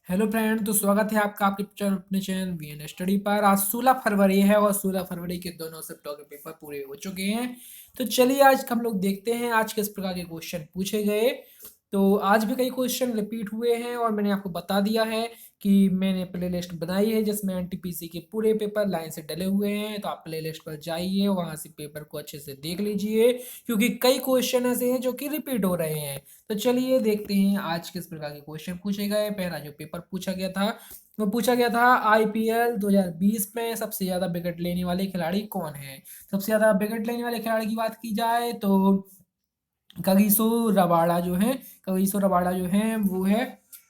Hello friend, तो स्वागत है आपका आपके अपने चैनल वीएन स्टडी पर। आज 16 फरवरी है और 16 फरवरी के दोनों सप्ताह के पेपर पूरे हो चुके हैं। तो चलिए आज हम लोग देखते हैं आज किस प्रकार के क्वेश्चन पूछे गए। तो आज भी कई क्वेश्चन रिपीट हुए हैं और मैंने आपको बता दिया है कि मैंने प्लेलिस्ट बनाई है जिसमें एनटीपीसी के पूरे पेपर लाइन से डले हुए हैं। तो आप प्लेलिस्ट पर जाइए, वहां से पेपर को अच्छे से देख लीजिए क्योंकि कई क्वेश्चन ऐसे हैं जो कि रिपीट हो रहे हैं। तो चलिए देखते हैं आज किस प्रकार के क्वेश्चन पूछे गए। पहला जो पेपर पूछा गया था वो पूछा गया था आईपीएल 2020 में सबसे ज्यादा विकेट लेने वाले खिलाड़ी कौन है। सबसे ज्यादा विकेट लेने वाले खिलाड़ी की बात की जाए तो कगिसो रबाड़ा जो है कगिसो रबाड़ा जो है वो है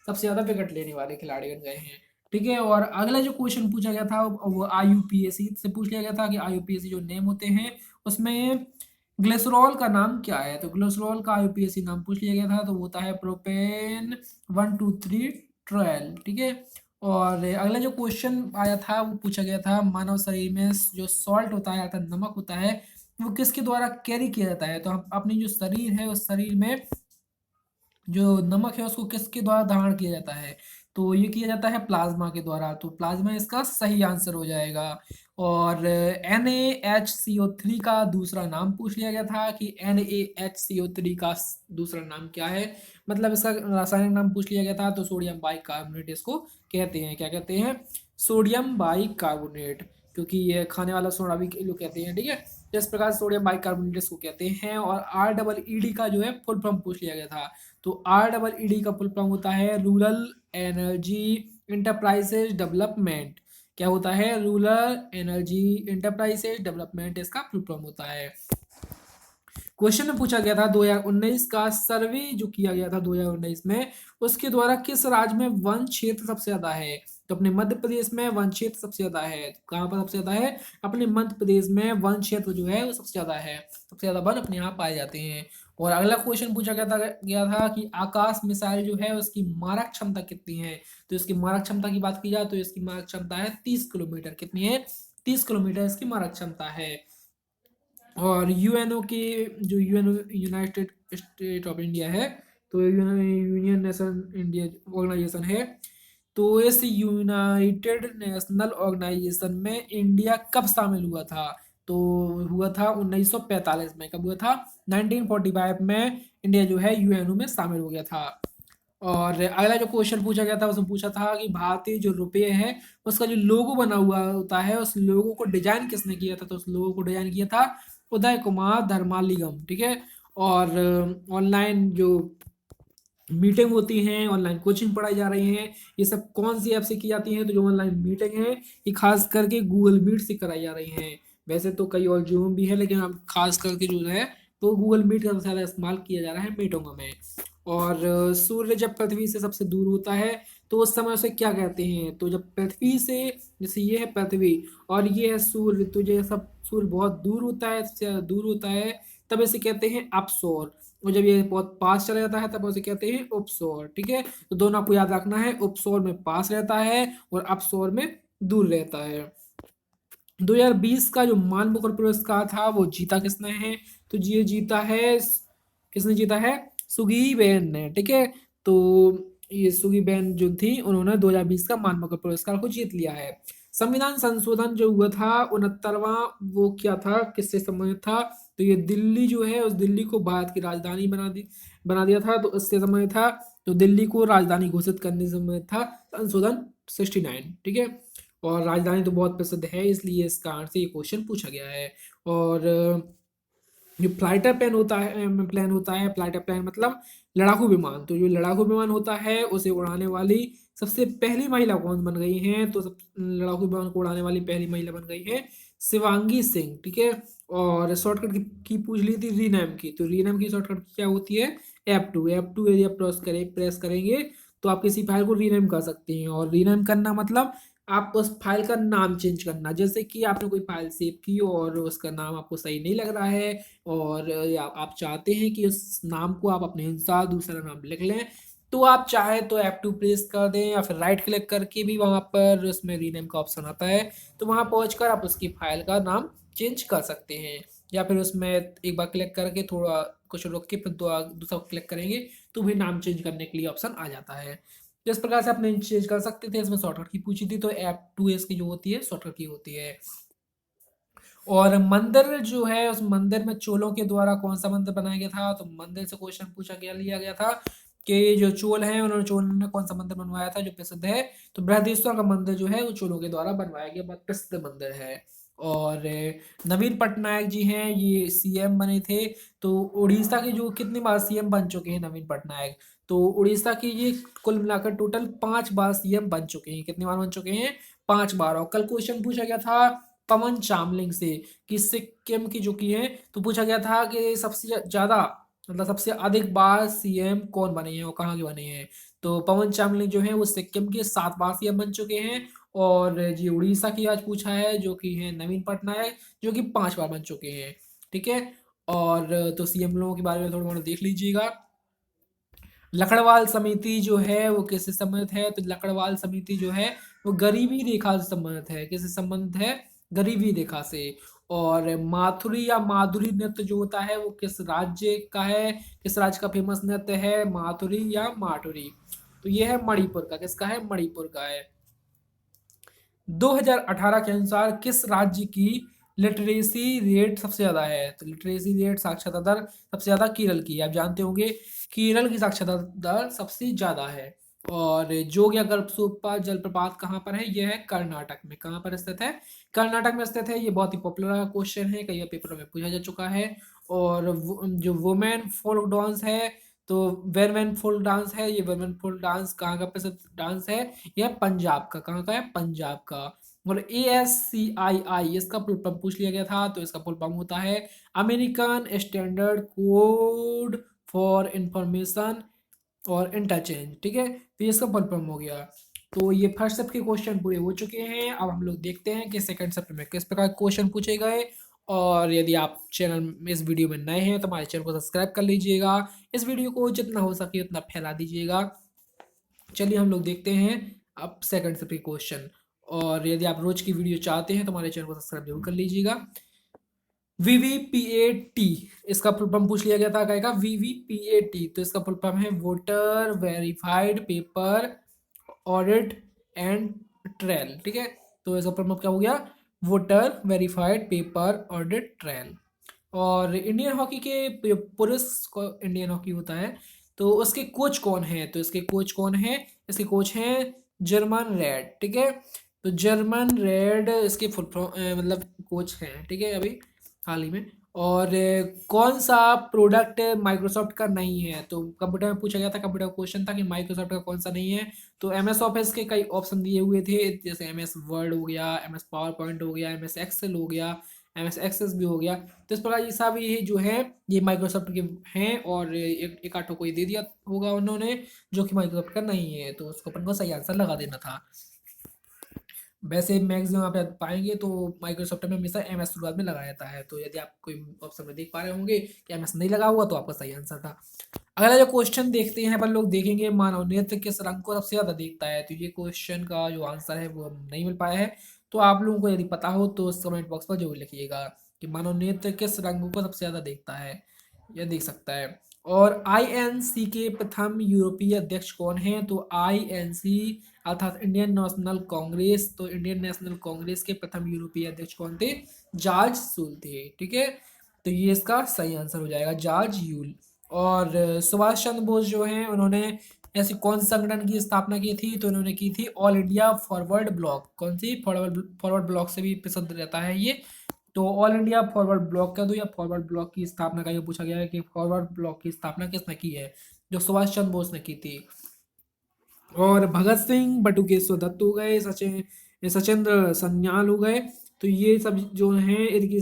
सबसे ज्यादा विकेट लेने वाले खिलाड़ी बन गए हैं। ठीक है, और अगला जो क्वेश्चन पूछा गया था वो आईयूपीएसी से पूछ लिया गया था कि आईयूपीएसी जो नेम होते हैं उसमें ग्लिसरॉल का नाम क्या है। तो ग्लिसरॉल का आईयूपीएसी नाम पूछ लिया गया था, तो वो होता है प्रोपेन 1 2 3 ट्वेल्व। ठीक है, और अगला जो क्वेश्चन आया था वो पूछा गया था मानव शरीर में जो सॉल्ट होता है अर्थात नमक होता है वो किसके द्वारा कैरी किया जाता है। तो हम अपनी जो शरीर है उस शरीर में जो नमक है उसको किसके द्वारा धारण किया जाता है। तो ये किया जाता है प्लाज्मा के द्वारा। तो प्लाज्मा इसका सही आंसर हो जाएगा। और NaHCO3 का दूसरा नाम पूछ लिया गया था कि NaHCO3 का दूसरा नाम क्या है, मतलब इसका रासायनिक नाम पूछ लिया गया था। तो सोडियम बाइकार्बोनेट इसको कहते हैं। क्या कहते हैं? सोडियम बाइकार्बोनेट, क्योंकि ये खाने वाला सोडा भी लोग कहते हैं। ठीक है, तो इस प्रकार सोडियम बाइकार्बोनेट इसको कहते हैं। और REED का जो है फुल फॉर्म पूछ लिया गया था। तो REED का फुल फॉर्म होता है रूरल एनर्जी इंटरप्राइजेज डेवलपमेंट। क्या होता है? रूरल एनर्जी इंटरप्राइजेज डेवलपमेंट इसका फुल फॉर्म होता है। क्वेश्चन में पूछा गया था 2019 का सर्वे जो किया गया था 2019 में उसके द्वारा किस राज्य में वन क्षेत्र सबसे ज्यादा है। तो अपने मध्य प्रदेश में वन क्षेत्र सबसे ज्यादा है। कहाँ पर सबसे ज्यादा है? अपने मध्य प्रदेश में वन क्षेत्र जो है वो सबसे ज्यादा है। सबसे ज्यादा वन अपने यहाँ पाए जाते हैं। और अगला क्वेश्चन पूछा गया था कि आकाश मिसाइल जो है उसकी मारक क्षमता कितनी है। तो इसकी मारक क्षमता की बात की जाए तो इसकी मारक क्षमता है 30 किलोमीटर। कितनी है? 30 किलोमीटर इसकी मारक क्षमता है। और यूएनओ के जो UNO United state of India है, तो यूनियन नेशन इंडिया ऑर्गेनाइजेशन है। तो इस यूनाइटेड नेशनल ऑर्गेनाइजेशन में इंडिया कब शामिल हुआ था? तो हुआ था 1945 में। कब हुआ था? 1945 में इंडिया जो है यूएनओ में शामिल हो गया था। और अगला जो क्वेश्चन पूछा गया था उसमें पूछा था कि भारतीय जो रुपये है उसका जो लोगो बना हुआ होता है उस लोगो को डिजाइन किसने किया था। तो उस लोगो को डिजाइन किया था उदय कुमार धर्मालिगम। ठीक है, और ऑनलाइन जो मीटिंग होती हैं, ऑनलाइन कोचिंग पढ़ाई जा रही हैं, ये सब कौन सी ऐप से की जाती हैं? तो जो ऑनलाइन मीटिंग है ये खास करके गूगल मीट से कराई जा रही हैं। वैसे तो कई और जूम भी है लेकिन अब खास करके जो है तो गूगल मीट का सबसे ज़्यादा इस्तेमाल किया जा रहा है मीटिंगों में। और सूर्य जब पृथ्वी से सबसे दूर होता है तो उस समय उसे क्या कहते हैं? तो जब पृथ्वी से, जैसे ये है पृथ्वी और ये है सूर्य, तो ये सब सूर्य बहुत दूर होता है, सबसे ज़्यादा दूर होता है, तब इसे कहते हैं अपसौर। और जब ये बहुत पास चला जाता है तब उसे कहते हैं उपसौर। ठीक है, तो दोनों आपको याद रखना है, उपसौर में पास रहता है और अपसौर में दूर रहता है। 2020 का जो मान बुकर पुरस्कार था वो जीता किसने है? तो ये जीता है, किसने जीता है? सुगी बेन ने। ठीक है, तो ये सुगी बेन जो थी उन्होंने 2020 का मान बुकर पुरस्कार को जीत लिया है। संविधान संशोधन जो हुआ था 69वां, वो क्या था, किससे संबंधित था? तो ये दिल्ली जो है उस दिल्ली को भारत की राजधानी बना दिया था, तो इससे संबंधित था। तो दिल्ली को राजधानी घोषित करने से संबंधित था संशोधन 69। ठीक है, और राजधानी तो बहुत प्रसिद्ध है इसलिए इस कारण से ये क्वेश्चन पूछा गया है। और जो प्लाइटर होता है, प्लाइटर प्लान मतलब लड़ाकू विमान। तो जो लड़ाकू विमान होता है उसे उड़ाने वाली सबसे पहली महिला कौन बन गई है? तो सब लड़ाकू विमान को उड़ाने वाली पहली महिला बन गई है शिवांगी सिंह। ठीक है, और शॉर्टकट की पूछ ली थी रीनेम की। तो रीनेम की शॉर्टकट क्या होती है? F2 यदि आप प्रेस करेंगे तो आप किसी फाइल को रीनेम कर सकते हैं। और रीनेम करना मतलब आप उस फाइल का नाम चेंज करना। जैसे कि आपने कोई फाइल सेव की और उसका नाम आपको सही नहीं लग रहा है और आप चाहते हैं कि उस नाम को आप अपने अनुसार दूसरा नाम लिख लें, तो आप चाहे तो F2 प्रेस कर दें या फिर राइट क्लिक करके भी वहाँ पर उसमें रीनेम का ऑप्शन आता है, तो वहाँ पहुँचकर आप उसकी फाइल का नाम चेंज कर सकते हैं। या फिर उसमें एक बार क्लिक करके थोड़ा कुछ रुक के फिर दूसरा क्लिक करेंगे तो भी नाम चेंज करने के लिए ऑप्शन आ जाता है। तो इस प्रकार से आप नेम चेंज कर सकते थे। इसमें शॉर्टकट की पूछी थी तो F2S की जो होती है शॉर्टकट की होती है। और मंदिर जो है उस मंदिर में चोलों के द्वारा कौन सा मंदिर बनाया गया था, तो मंदिर से क्वेश्चन पूछा गया लिया गया था कि जो चोल हैं उन्होंने चोलों ने कौन सा मंदिर बनवाया था जो प्रसिद्ध है, तो बृहदेश्वर का मंदिर जो है वो चोलों के द्वारा बनवाया गया बहुत प्रसिद्ध मंदिर है। और नवीन पटनायक जी हैं ये सीएम बने थे। तो उड़ीसा के जो कितनी बार सीएम बन चुके हैं नवीन पटनायक, तो उड़ीसा के ये कुल मिलाकर टोटल 5 बार सीएम बन चुके हैं। कितनी बार बन चुके हैं? 5 बार। और कल क्वेश्चन पूछा गया था पवन चामलिंग से कि सिक्किम की जो की है, तो पूछा गया था कि सबसे ज्यादा मतलब सबसे अधिक बार सीएम कौन बने हैं और कहाँ के बने हैं, तो पवन चामलिंग जो है वो सिक्किम के 7 बार सीएम बन चुके हैं। और जी उड़ीसा की आज पूछा है जो कि है नवीन पटनायक जो कि 5 बार बन चुके हैं। ठीक है। और तो सीएम लोगों के बारे में थोड़ा थोड़ा देख लीजिएगा। लकड़वाल समिति जो है वो किससे संबंधित है, तो लकड़वाल समिति जो है वो गरीबी रेखा से संबंधित है। किससे संबंधित है? गरीबी रेखा से। और माथुरी या माधुरी नृत्य जो होता है वो किस राज्य का है, किस राज्य का फेमस नृत्य है, माथुरी या माटुरी, तो ये है मणिपुर का। किसका है? मणिपुर का है। 2018 के अनुसार किस राज्य की लिटरेसी रेट सबसे ज्यादा है, तो लिटरेसी रेट साक्षरता दर सबसे ज्यादा केरल की है। आप जानते होंगे केरल की साक्षरता दर सबसे ज्यादा है। और जोगिया गलफसूपा जलप्रपात कहाँ पर है? यह है कर्नाटक में। कहाँ पर स्थित है? कर्नाटक में स्थित है। ये बहुत ही पॉपुलर क्वेश्चन है, कई पेपरों में पूछा जा चुका है। और जो वुमेन फोल्क डांस है, तो वेरमैन फोल्क डांस है, ये वेरमैन फोल्क डांस कहाँ का प्रसिद्ध डांस है? यह पंजाब का। कहाँ का है? पंजाब का। और ASCII इसका फुल फॉर्म पूछ लिया गया था, तो इसका फुल फॉर्म होता है American standard code for information और इंटरचेंज। ठीक है, तो ये इसका फुल फॉर्म हो गया। तो ये फर्स्ट शिफ्ट के क्वेश्चन पूरे हो चुके हैं। अब हम लोग देखते हैं कि सेकंड शिफ्ट में किस प्रकार क्वेश्चन पूछे गए। और यदि आप चैनल में इस वीडियो में नए हैं तो हमारे चैनल को सब्सक्राइब कर लीजिएगा। इस वीडियो को जितना हो सके उतना फैला दीजिएगा। चलिए हम लोग देखते हैं अब सेकंड शिफ्ट के क्वेश्चन। और यदि आप रोज की वीडियो चाहते हैं तो हमारे चैनल को सब्सक्राइब जरूर कर लीजिएगा। VVPAT इसका फुल फॉर्म पूछ लिया गया था, कहेगा VVPAT, तो इसका फुल फॉर्म है voter verified paper audit and trial. ठीक है, तो इसका फुल फॉर्म क्या हो गया? Voter verified paper audit trial. और इंडियन हॉकी के पुरुष को इंडियन हॉकी होता है, तो उसके कोच कौन है, तो इसके कोच कौन है? इसके कोच हैं जर्मन रेड। ठीक है, तो जर्मन रेड इसके फुल फॉर्म मतलब कोच हैं। ठीक है, अभी हाल ही में। और कौन सा प्रोडक्ट माइक्रोसॉफ्ट का नहीं है, तो कंप्यूटर में पूछा गया था, कंप्यूटर क्वेश्चन था कि माइक्रोसॉफ्ट का कौन सा नहीं है, तो MS ऑफिस के कई ऑप्शन दिए हुए थे, जैसे MS वर्ड हो गया, MS पावर पॉइंट हो गया, MS एक्सेल हो गया, MS एक्सेस भी हो गया। तो इस प्रकार ये सब ये जो है ये माइक्रोसॉफ्ट के हैं। और एक आठों को ये दे दिया होगा उन्होंने जो कि माइक्रोसॉफ्ट का नहीं है, तो उसको अपन को सही आंसर लगा देना था। वैसे मैक्सिमम आप पाएंगे तो माइक्रोसॉफ्ट में हमेशा MS शुरुआत में लगाया जाता है, तो यदि आप कोई ऑप्शन में देख पा रहे होंगे कि MS नहीं लगा हुआ तो आपका सही आंसर था। अगला जो क्वेश्चन देखते हैं अपन लोग देखेंगे मानव नेत्र किस रंग को सबसे ज्यादा देखता है, तो ये क्वेश्चन का जो आंसर है वो नहीं मिल पाया है। तो आप लोगों को यदि पता हो तो कमेंट बॉक्स पर जरूर लिखिएगा कि मानव नेत्र किस रंग को सबसे ज्यादा देखता है, यह देख सकता है। और INC के प्रथम यूरोपीय अध्यक्ष कौन है, तो INC अर्थात इंडियन नेशनल कांग्रेस, तो इंडियन नेशनल कांग्रेस के प्रथम यूरोपीय अध्यक्ष कौन थे? जॉर्ज सूल थे। ठीक है, तो ये इसका सही आंसर हो जाएगा, जॉर्ज यूल। और सुभाष चंद्र बोस जो हैं उन्होंने ऐसे कौन से संगठन की स्थापना की थी, तो उन्होंने की थी ऑल इंडिया फॉरवर्ड ब्लॉक। कौन सी? फॉरवर्ड ब्लॉक से भी प्रसिद्ध रहता है ये। तो ऑल इंडिया फॉरवर्ड ब्लॉक का दो या फॉरवर्ड ब्लॉक की स्थापना का ये पूछा गया है कि फॉरवर्ड ब्लॉक की स्थापना किसने की है, जो सुभाष चंद्र बोस ने की थी। और भगत सिंह बटुकेश्वर दत्त हो गए, सचिंद्र सन्याल हो गए, तो ये सब जो हैं इनकी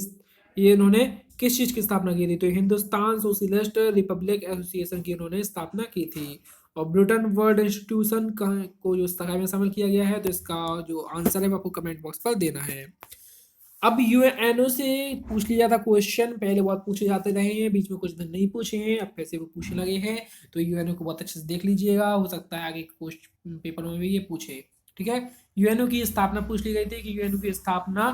ये इन्होंने किस चीज की स्थापना की थी, तो हिंदुस्तान सोशलिस्ट रिपब्लिक एसोसिएशन की इन्होंने स्थापना की थी। और ब्रिटेन वर्ल्ड इंस्टीट्यूशन को जो इस में शामिल किया गया है, तो इसका जो आंसर है वो आपको कमेंट बॉक्स पर देना है। अब यूएनओ से पूछ लिया था क्वेश्चन, पहले बहुत पूछे जाते रहे हैं, बीच में कुछ दिन नहीं पूछे हैं, अब फिर से वो पूछने लगे हैं। तो यूएनओ को बहुत अच्छे से देख लीजिएगा, हो सकता है आगे क्वेश्चन पेपर में भी ये पूछे। ठीक है, यूएनओ की स्थापना पूछ ली गई थी कि यूएनओ की स्थापना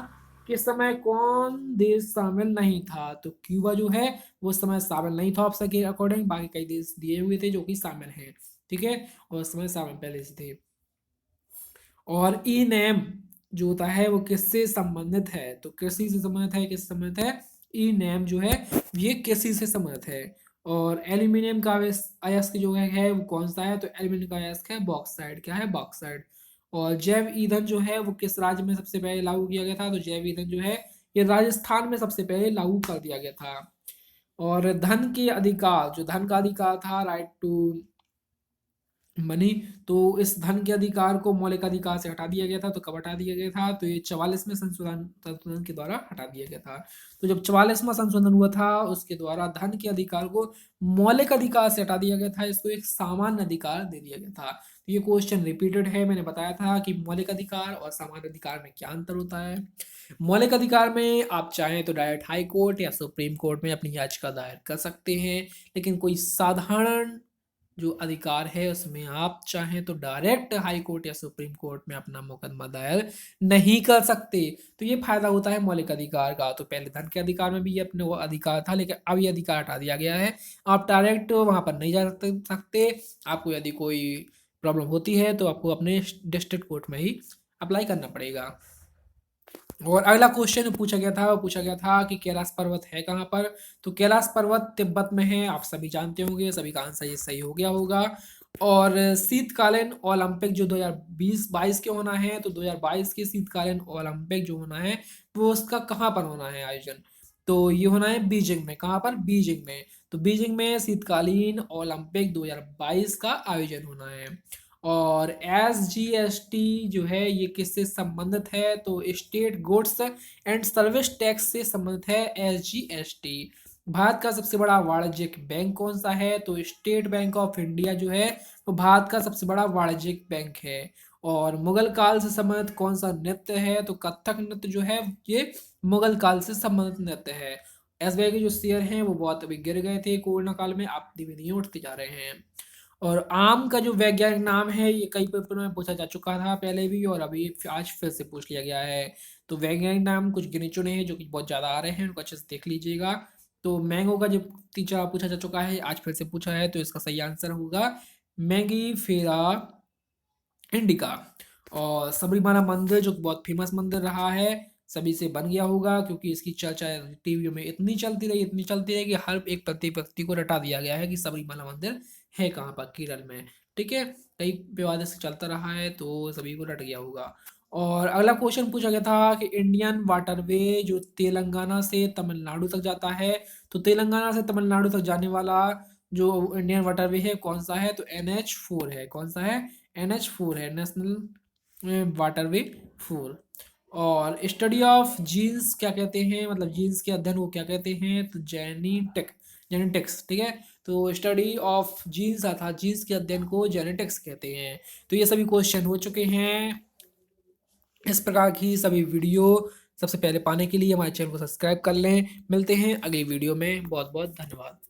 किस समय कौन देश शामिल नहीं था, तो क्यूबा जो है वो उस समय शामिल नहीं था ऑप्शन के अकॉर्डिंग, बाकी कई देश दिए हुए थे जो कि शामिल हैं। ठीक है, और समय सारणी पहले से थे। और ई नेम जो होता है वो किससे संबंधित है, तो कृषि से संबंधित है, किससे संबंधित है, ई नेम जो है ये कृषि से संबंधित है। और एल्यूमिनियम का अयस्क जो है वो कौन सा है, तो एल्यूमिनियम का अयस्क है बॉक्साइड, क्या है, बॉक्साइड। और जैव ईंधन जो है वो किस राज्य में सबसे पहले लागू किया गया था, तो जैव ईंधन जो है ये राजस्थान में सबसे पहले लागू कर दिया गया था। और धन के अधिकार, जो धन का अधिकार था, राइट टू मनी, तो इस धन के अधिकार को मौलिक अधिकार से हटा दिया गया था। तो कब हटा दिया गया था, तो ये 44वें संशोधन के द्वारा हटा दिया गया था। तो जब 44वां संशोधन हुआ था उसके द्वारा धन के अधिकार को मौलिक अधिकार से हटा दिया गया था, इसको एक सामान्य अधिकार दे दिया गया था। तो ये क्वेश्चन रिपीटेड है, मैंने बताया था कि मौलिक अधिकार और सामान्य अधिकार में क्या अंतर होता है। मौलिक अधिकार में आप चाहें तो डायरेक्ट हाई कोर्ट या सुप्रीम कोर्ट में अपनी याचिका दायर कर सकते हैं, लेकिन कोई साधारण जो अधिकार है उसमें आप चाहें तो डायरेक्ट हाई कोर्ट या सुप्रीम कोर्ट में अपना मुकदमा दायर नहीं कर सकते। तो ये फायदा होता है मौलिक अधिकार का। तो पहले धन के अधिकार में भी ये अपने वो अधिकार था, लेकिन अब ये अधिकार हटा दिया गया है, आप डायरेक्ट वहां पर नहीं जा सकते। आपको यदि कोई प्रॉब्लम होती है तो आपको अपने डिस्ट्रिक्ट कोर्ट में ही अप्लाई करना पड़ेगा। और अगला क्वेश्चन पूछा गया था, वो पूछा गया था कि कैलाश पर्वत है कहाँ पर, तो कैलाश पर्वत तिब्बत में है, आप सभी जानते होंगे, सभी का आंसर ये सही हो गया होगा। और शीतकालीन ओलंपिक जो 2020-22 के होना है, तो 2022 के शीतकालीन ओलंपिक जो होना है वो उसका कहाँ पर होना है आयोजन, तो ये होना है बीजिंग में, कहाँ पर, बीजिंग में। तो बीजिंग में शीतकालीन ओलंपिक 2022 का आयोजन होना है। और SGST जो है ये किससे संबंधित है, तो state goods and service tax से संबंधित है SGST। भारत का सबसे बड़ा वाणिज्यिक बैंक कौन सा है, तो स्टेट बैंक ऑफ इंडिया जो है वो भारत का सबसे बड़ा वाणिज्यिक बैंक है। और मुगल काल से संबंधित कौन सा नृत्य है, तो कथक नृत्य जो है ये मुगल काल से संबंधित नृत्य है। SBI के जो शेयर हैं वो बहुत अभी गिर गए थे कोरोना काल में, आप धीमे धीमे उठते जा रहे हैं। और आम का जो वैज्ञानिक नाम है ये कई पेपर में पूछा जा चुका था पहले भी, और अभी आज फिर से पूछ लिया गया है। तो वैज्ञानिक नाम कुछ गिने चुने हैं जो कि बहुत ज़्यादा आ रहे हैं, उनको अच्छे से देख लीजिएगा। तो मैंगो का जो तीसरा पूछा जा चुका है आज फिर से पूछा है, तो इसका सही आंसर होगा मैगी फेरा इंडिका। और सबरीमाला मंदिर जो बहुत फेमस मंदिर रहा है, सभी से बन गया होगा, क्योंकि इसकी चर्चा टीवी में इतनी चलती रही कि हर एक प्रति व्यक्ति को रटा दिया गया है कि सबरीमाला मंदिर है कहाँ पर, केरल में। ठीक है, कई विवाद से चलता रहा है तो सभी को रट गया होगा। और अगला क्वेश्चन पूछा गया था कि इंडियन वाटरवे जो तेलंगाना से तमिलनाडु तक जाता है, तो तेलंगाना से तमिलनाडु तक जाने वाला जो इंडियन वाटरवे है कौन सा है, तो NH4 है, कौन सा है, NH4 है, नेशनल वाटरवे 4। और स्टडी ऑफ जीन्स क्या कहते हैं, मतलब जीन्स के अध्ययन को क्या कहते हैं, तो जेनेटिक्स, ठीक है। तो स्टडी ऑफ जीन्स अर्थात जीन्स के अध्ययन को जेनेटिक्स कहते हैं। तो ये सभी क्वेश्चन हो चुके हैं। इस प्रकार की सभी वीडियो सबसे पहले पाने के लिए हमारे चैनल को सब्सक्राइब कर लें। मिलते हैं अगली वीडियो में, बहुत बहुत धन्यवाद।